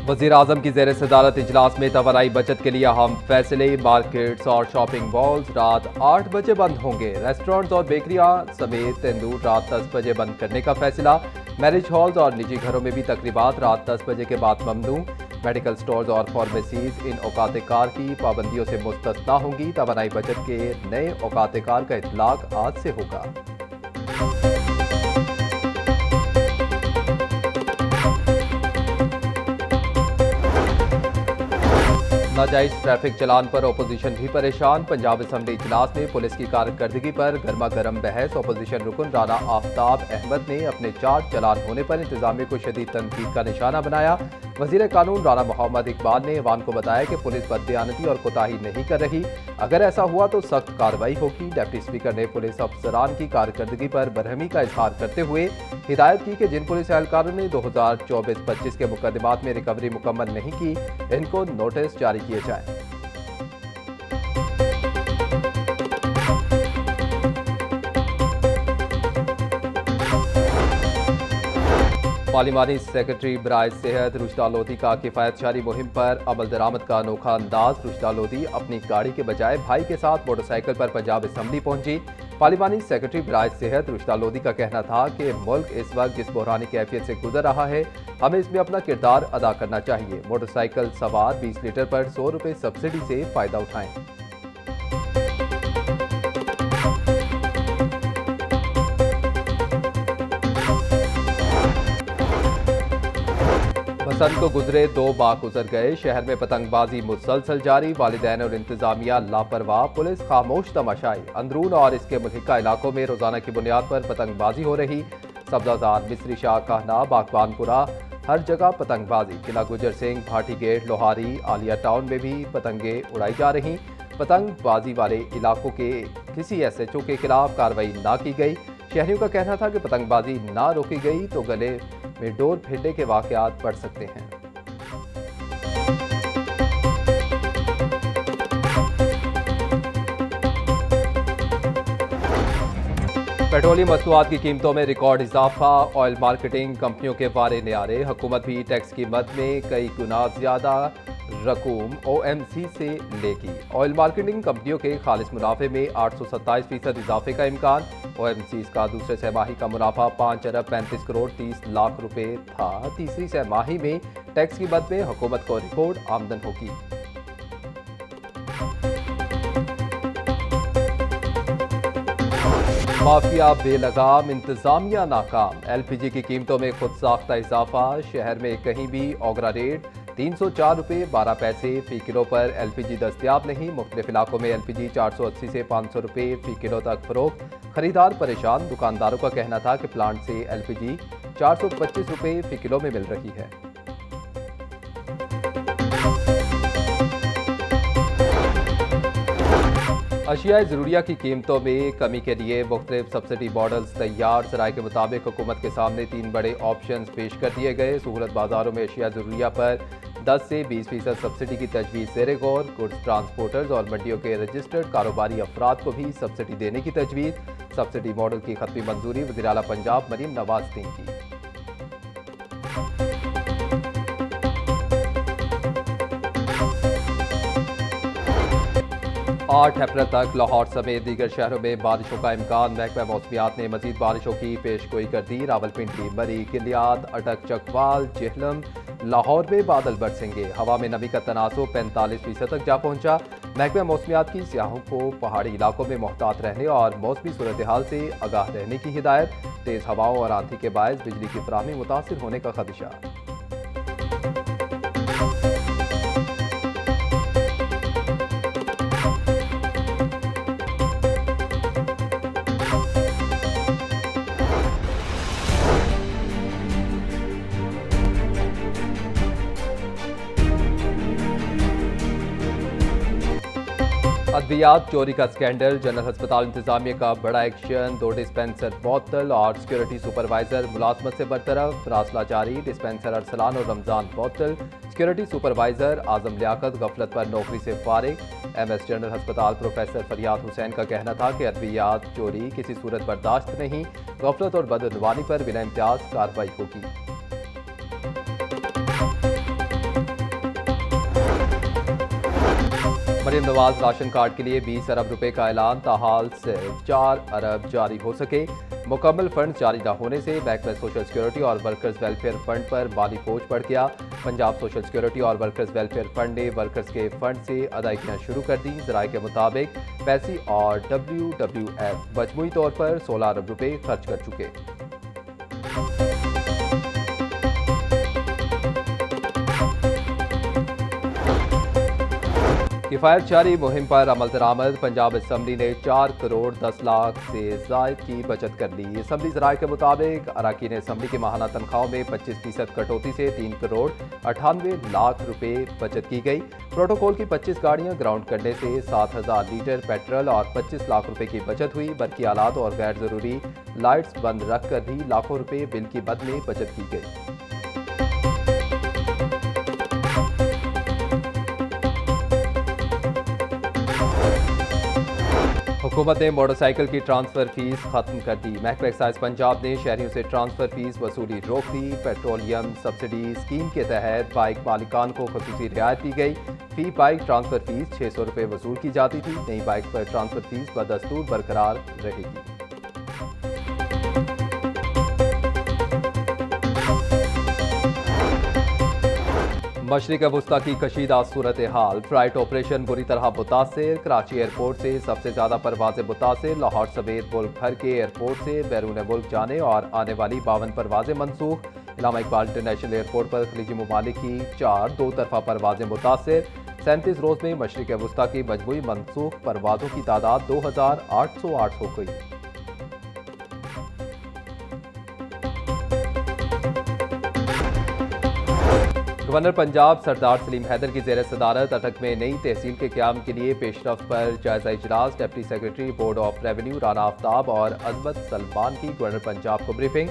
वज़ीर आज़म की ज़ेर सदारत इजलास में तवानाई बचत के लिए अहम फैसले। मार्केट्स और शॉपिंग मॉल्स रात 8 बजे बंद होंगे। रेस्टोरेंट्स और बेकरियां समेत तंदूर रात 10 बजे बंद करने का फैसला। मैरिज हॉल्स और निजी घरों में भी तकरीबात रात 10 बजे के बाद ममनू। मेडिकल स्टोर्स और फार्मेसीज इन औकात कार की पाबंदियों से मुस्तस्ना होंगी। तवानाई बचत के नए औकात कार का इतलाक आज से होगा। नाजायज ट्रैफिक चलान पर अपोजिशन भी परेशान। पंजाब असम्बली इजलास में पुलिस की कारकर्दगी पर गर्मा गर्म बहस। अपोजिशन रुकन राना आफ्ताब अहमद ने अपने 4 चलान होने पर इंतजामिया को शदीद तनकीद का निशाना बनाया। वजीर कानून राना मोहम्मद इकबाल ने ऐवान को बताया कि पुलिस बददियानती और कोताही नहीं कर रही। अगर ऐसा हुआ तो सख्त कार्रवाई होगी। डिप्टी स्पीकर ने पुलिस अफसरान की कारकर्दगी पर बरहमी का इजहार करते हुए हिदायत की कि जिन पुलिस एहलकारों ने 2024-25 के मुकदमात में रिकवरी मुकम्मल नहीं की, इनको नोटिस जारी किए जाए। पार्लिमानी सेक्रेटरी बराए सेहत रुशदा लोधी का किफायत शारी मुहिम पर अमल दरामद का अनोखा अंदाज। रुशदा लोधी अपनी गाड़ी के बजाय भाई के साथ मोटरसाइकिल पर पंजाब असम्बली पहुंची। पार्लिमानी सेक्रेटरी बराए सेहत रुशदा लोधी का कहना था कि मुल्क इस वक्त जिस बहरानी कैफियत से गुजर रहा है, हमें इसमें अपना किरदार अदा करना चाहिए। मोटरसाइकिल सवार 20 लीटर पर 100 रुपये सब्सिडी से फायदा उठाएं। बसंत को गुजरे 2 माह गुजर गए। शहर में पतंगबाजी मुसलसल जारी। वालिदैन और इंतजामिया लापरवाह, पुलिस खामोश तमाशाई। अंदरून और इसके मुल्हिका इलाकों में रोजाना की बुनियाद पर पतंगबाजी हो रही। सब्जाजार, मिस्री शाह, कहना, बागबानपुरा, हर जगह पतंगबाजी। किला गुजर सिंह, भाटी गेट, लोहारी, आलिया टाउन में भी पतंगे उड़ाई जा रही। पतंगबाजी वाले इलाकों के किसी SHO के खिलाफ कार्रवाई ना की गई। शहरियों का कहना था कि पतंगबाजी ना रोकी गई तो गले में डोर भिड़ने के वाकयात बढ़ सकते हैं। पेट्रोलियम मसनूआत की कीमतों में रिकॉर्ड इजाफा। ऑयल मार्केटिंग कंपनियों के वारे न्यारे। हुकूमत भी टैक्स की मद में कई गुना ज्यादा रकूम OMC से लेगी। ऑयल मार्केटिंग कंपनियों के खालिस मुनाफे में 827% इजाफे का इम्कान। OMC का दूसरे सहमाही का मुनाफा 5 अरब 35 करोड़ 30 लाख रुपए था। तीसरी सहमाही में टैक्स की मद में हुकूमत को रिकॉर्ड आमदन होगी। माफिया बेलगाम, इंतजामिया नाकाम। LPG की कीमतों में खुद साख्ता इजाफा। शहर में कहीं भी ओगरा रेट 304 रुपये 12 पैसे फी किलो पर LPG दस्तियाब नहीं। मुख्तलिफ इलाकों में LPG 480 से 500 रुपये फी किलो तक फरोख्त। खरीदार परेशान। दुकानदारों का कहना था कि प्लांट से LPG 425 रुपये फी किलो में मिल रही है। अशिया ज़रूरिया की कीमतों में कमी के लिए मुख्तलिफ सब्सिडी मॉडल्स तैयार। सराय के मुताबिक हुकूमत के सामने 3 बड़े ऑप्शन पेश कर दिए गए। सहूलत बाजारों में अशिया ज़रूरिया पर 10 से 20% सब्सिडी की तजवीज़ ज़ेरे गौर। गुड्स ट्रांसपोर्टर्स और मंडियों के रजिस्टर्ड कारोबारी अफराद को भी सब्सिडी देने की तजवीज़। सब्सिडी मॉडल की खत्मी मंजूरी वज़ीर आला पंजाब मरीम नवाज ने की। 8 अप्रैल तक लाहौर समेत दीगर शहरों में बारिशों का इम्कान। महकमा मौसमियात ने मजीद बारिशों की पेशगोई कर दी। रावलपिंडी, मरी, किलियात, अटक, चकवाल, जेहलम, लाहौर में बादल बरसेंगे। हवा में नमी का तनासुब 45% तक जा पहुंचा। महकमा मौसमियात की सियाहों को पहाड़ी इलाकों में मोहतात रहने और मौसमी सूरत हाल से आगाह रहने की हिदायत। तेज हवाओं और आंधी के बायस बिजली की फराहमी मुतासिर होने का खदशा। अद्वियात चोरी का स्कैंडल। जनरल अस्पताल इंतजामिया का बड़ा एक्शन। 2 डिस्पेंसर बोतल और सिक्योरिटी सुपरवाइजर मुलाजमत से बरतरफ। रासला जारी। डिस्पेंसर अरसलान और रमजान बोतल, सिक्योरिटी सुपरवाइजर आजम लियाकत गफलत पर नौकरी से फारिग। MS जनरल अस्पताल प्रोफेसर फरियाद हुसैन का कहना था कि अद्वियात चोरी किसी सूरत बर्दाश्त नहीं। गफलत और बदअनवानी पर बिना इम्तियाज कार्रवाई होगी। मरीम नवाज राशन कार्ड के लिए 20 अरब रुपए का ऐलान, ताहाल सिर्फ 4 अरब जारी हो सके। मुकम्मल फंड जारी न होने से बैंक में सोशल सिक्योरिटी और वर्कर्स वेलफेयर फंड पर माली बोझ बढ़ गया। पंजाब सोशल सिक्योरिटी और वर्कर्स वेलफेयर फंड ने वर्कर्स के फंड से अदायगियां शुरू कर दी। जराये के मुताबिक पैसी और WWF मजमूई तौर पर 16 अरब रुपए खर्च कर चुके। किफ़ायत जारी मुहिम पर अमल दरामद, पंजाब असम्बली ने 4 करोड़ 10 लाख से ज़ायद की बचत कर ली। असम्बली ज़राए के मुताबिक अरकान असम्बली की माहाना तनख्वाहों में 25% कटौती से 3 करोड़ 98 लाख रुपए बचत की गई। प्रोटोकॉल की 25 गाड़ियां ग्राउंड करने से 7000 लीटर पेट्रोल और 25 लाख रुपए की बचत हुई। बरकी आलात और गैर ज़रूरी लाइट्स बंद रखकर भी लाखों रुपए बिल की मद में बचत की गई। हुकूमत ने मोटरसाइकिल की ट्रांसफर फीस खत्म कर दी। महकमा एक्साइज पंजाब ने शहरियों से ट्रांसफर फीस वसूली रोक दी। पेट्रोलियम सब्सिडी स्कीम के तहत बाइक मालिकान को खसूसी रियायत दी गई। फी बाइक ट्रांसफर फीस 600 रुपये वसूल की जाती थी। नई बाइक पर ट्रांसफर फीस बदस्तूर बरकरार रहेगी। मशरिक़ वस्ता की कशीदा सूरत हाल, फ्लाइट ऑपरेशन बुरी तरह मुतासिर। कराची एयरपोर्ट से सबसे ज़्यादा परवाजें मुतासिर। लाहौर समेत मुल्क भर के एयरपोर्ट से बैरून मुल्क जाने और आने वाली 52 परवाजें मनसूख। इलामा इकबाल इंटरनेशनल एयरपोर्ट पर खलीजी ममालिक की 4 दो तरफा परवाजें मुतासिर। 37 रोज़ में मशरिक़ वस्ता की मजमूई मनसूख परवाजों की तादाद 2808 हो गई। गवर्नर पंजाब सरदार सलीम हैदर की ज़ेर सदारत अटक में नई तहसील के क़याम के लिए पेशरफ पर जायजा इजलास। Deputy secretary board of revenue Rana Aftab और अजमत सलमान की गवर्नर पंजाब को ब्रीफिंग।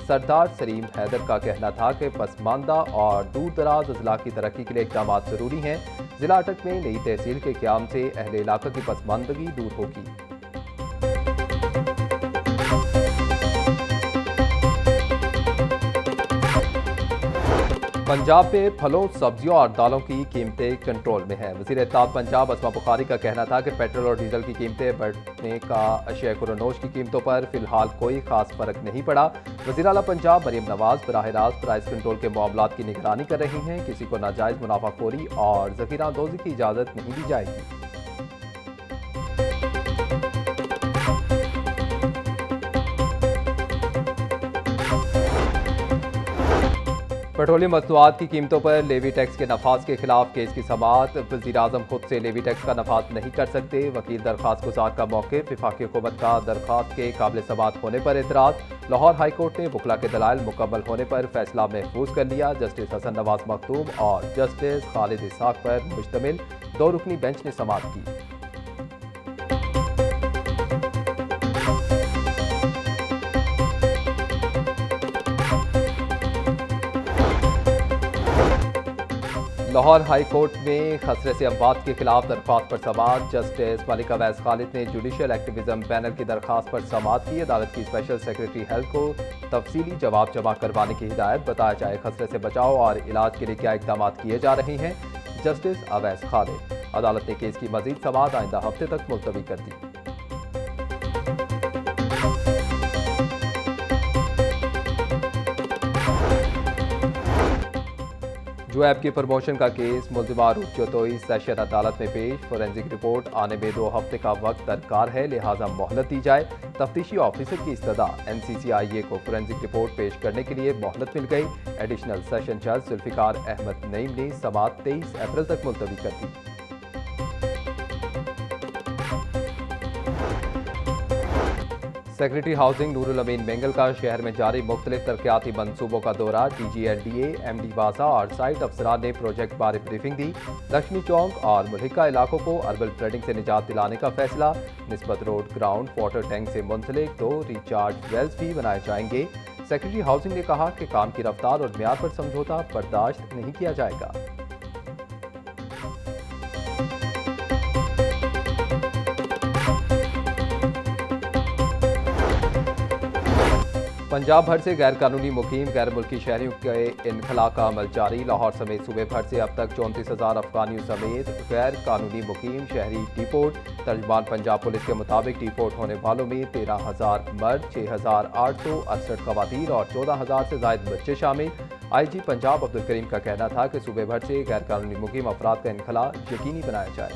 सरदार सलीम हैदर का कहना था कि पसमानदा और दूर दराज अजला की तरक्की के लिए इक़दाम ज़रूरी हैं। ज़िला अटक में नई तहसील के क़याम से अहले इलाका की पसमानदगी दूर होगी। पंजाब में फलों, सब्जियों और दालों की कीमतें कंट्रोल में हैं। वज़ीर इत्तेहाद पंजाब अस्मा बुखारी का कहना था कि पेट्रोल और डीजल की कीमतें बढ़ने का अशिया खुरनोश की कीमतों पर फिलहाल कोई खास फर्क नहीं पड़ा। वज़ीर आला पंजाब मरीम नवाज बराह रास्त प्राइस कंट्रोल के मामलात की निगरानी कर रही हैं। किसी को नाजायज़ मुनाफाखोरी और ज़ख़ीरा अंदोज़ी की इजाज़त नहीं दी जाएगी। पेट्रोलियम मसनूआत की कीमतों पर लेवी टैक्स के नफाज के खिलाफ केस की समाअत। वज़ीर आज़म खुद से लेवी टैक्स का नफाज नहीं कर सकते। वकील दरख्वास्त गुजार का मौक़िफ़। वफाकी हुकूमत का दरख्वास्त के काबिल समाअत होने पर एतराज़। लाहौर हाई कोर्ट ने वकला के दलाइल मुकम्मल होने पर फैसला महफूज कर लिया। जस्टिस हसन नवाज मखदूम और जस्टिस खालिद इसहाक पर मुश्तमिल 2 रुकनी बेंच ने समाअत की। लाहौर हाई कोर्ट में खसरे से अमवात के खिलाफ दरख्वास्त पर समाअत। जस्टिस मलिक अवैस खालिद ने जुडिशल एक्टिविज्म पैनल की दरख्वास्त पर समाअत की। अदालत की स्पेशल सेक्रेटरी हेल्थ को तफसीली जवाब जमा करवाने की हिदायत। बताया जाए खसरे से बचाव और इलाज के लिए क्या इक़दाम किए जा रहे हैं। जस्टिस अवैस खालिद। अदालत ने केस की मजीद समाअत आइंदा हफ्ते तक मुलतवी कर दी। जो ऐप की प्रमोशन का केस मुल्ज़िमा रुचोतोई सेशन अदालत में पेश। फोरेंसिक रिपोर्ट आने में 2 हफ्ते का वक्त दरकार है, लिहाजा मोहलत दी जाए। तफ्तीशी ऑफिसर की इस्तदा। NCCIA को फोरेंसिक रिपोर्ट पेश करने के लिए मोहलत मिल गई। एडिशनल सेशन जज जुल्फ़िकार अहमद नईम ने समाअत 23 अप्रैल तक मुलतवी कर दी। सेक्रेटरी हाउसिंग नूरुल अमीन बेंगल का शहर में जारी मुख्तलिफ तरक्याती मनसूबों का दौरा। DGLDA, MD वासा और साइट अफसरान ने प्रोजेक्ट बारे ब्रीफिंग दी। लक्ष्मी चौक और मुल्हिका इलाकों को अर्बन फ्लडिंग से निजात दिलाने का फैसला। निस्बत रोड ग्राउंड वाटर टैंक से मुंसलिक 2 रिचार्ज वेल्स भी बनाए जाएंगे। सेक्रेटरी हाउसिंग ने कहा कि काम की रफ्तार और म्यार पर समझौता बर्दाश्त नहीं किया जाएगा। पंजाब भर से गैर कानूनी मुकीम गैर मुल्की शहरियों के इनखला का अमल जारी। लाहौर समेत सूबे भर से अब तक 34,000 अफगानियों समेत गैर कानूनी मुकीम शहरी डिपोर्ट। तर्जमान पंजाब पुलिस के मुताबिक डिपोर्ट होने वालों में 13,000 मर्द, 6,868 खवातीन और 14,000 से जायद बच्चे शामिल। IG पंजाब अब्दुल करीम का कहना था कि सूबे भर से गैर कानूनी मुकीम अफराद का इनखला यकीनी बनाया जाए।